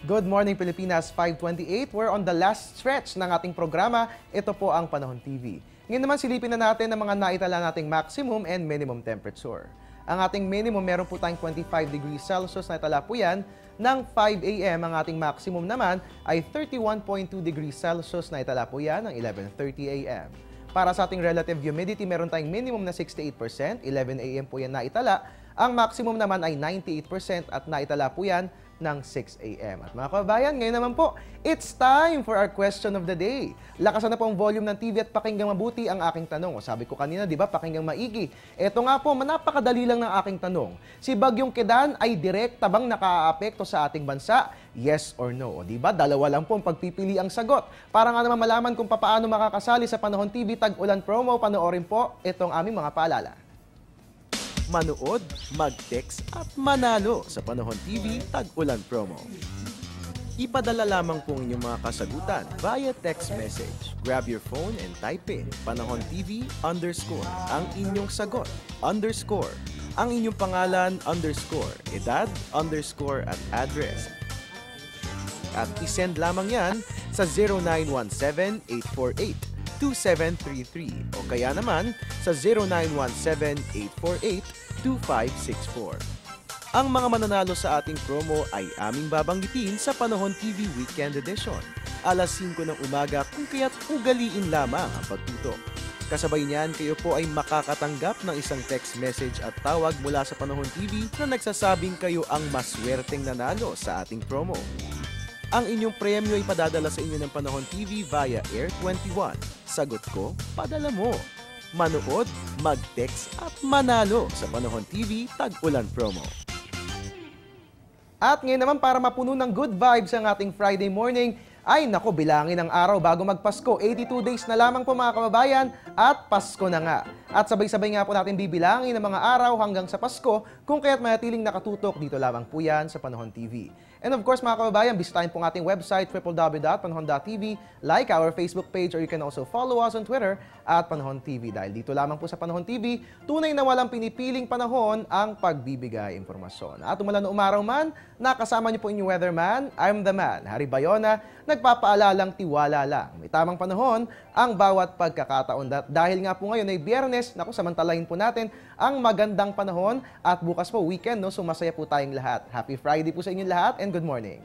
Good morning Pilipinas, 5:28. We're on the last stretch ng ating programa. Ito po ang Panahon TV. Ngayon naman silipin na natin ang mga naitala nating maximum and minimum temperature. Ang ating minimum meron po tayong 25 degrees Celsius na itala po yan. Ng 5 a.m. ang ating maximum naman ay 31.2 degrees Celsius na itala po yan ng 11:30 a.m. Para sa ating relative humidity, meron tayong minimum na 68%, 11 a.m. po yan naitala. Ang maximum naman ay 98% at naitala po yan ng 6 a.m. At mga kababayan, ngayon naman po, it's time for our question of the day. Lakasan na po ang volume ng TV at pakinggang mabuti ang aking tanong. O sabi ko kanina, di ba, pakinggang maigi. Ito nga po, napakadali lang ng aking tanong. Si Bagyong Kedan ay direkta bang nakaaapekto sa ating bansa? Yes or no? O di ba, dalawa lang po ang pagpipili ang sagot. Para nga naman malaman kung paano makakasali sa Panahon TV Tag-Ulan promo, panoorin po itong aming mga paalala. Manood, mag-text at manalo sa Panahon TV Tag-Ulan promo. Ipadala lamang po inyong mga kasagutan via text message. Grab your phone and type in Panahon TV _ ang inyong sagot _ ang inyong pangalan _ edad _ at address. At isend lamang yan sa 0917-848-2733 o kaya naman sa 0917-848-2564. Ang mga mananalo sa ating promo ay aming babanggitin sa Panahon TV Weekend Edition. Alas 5 ng umaga kung kaya't ugaliin lamang ang pagtutok. Kasabay niyan, kayo po ay makakatanggap ng isang text message at tawag mula sa Panahon TV na nagsasabing kayo ang maswerteng nanalo sa ating promo. Ang inyong premyo ay padadala sa inyo ng Panahon TV via Air 21. Sagot ko, padala mo. Manood, mag-text at manalo sa Panahon TV Tag-Ulan promo. At ngayon naman para mapuno ng good vibes ang ating Friday morning, ay nako, bilangin ang araw bago magpasko. 82 days na lamang po mga kababayan at Pasko na nga. At sabay-sabay nga po natin bibilangin ang mga araw hanggang sa Pasko kung kaya't manatiling nakatutok dito lamang po yan sa Panahon TV. And of course mga kababayan, bisitahin po ang ating website www.panahon.tv, like our Facebook page, or you can also follow us on Twitter at Panahon TV. Dahil dito lamang po sa Panahon TV, tunay na walang pinipiling panahon ang pagbibigay impormasyon. At umulan o umaraw man, nakasama niyo po inyong weatherman, I'm the man, Harry Bayona, nagpapaalalang tiwala lang. May tamang panahon ang bawat pagkakataon. Dahil nga po ngayon ay Biyernes, naku, samantalahin po natin ang magandang panahon at bukas po weekend, no? So masaya po tayong lahat. Happy Friday po sa inyong lahat and good morning.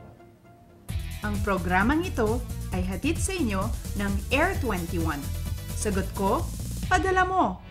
Ang programang ito ay hatid sa inyo ng Air 21. Sagot ko, padala mo.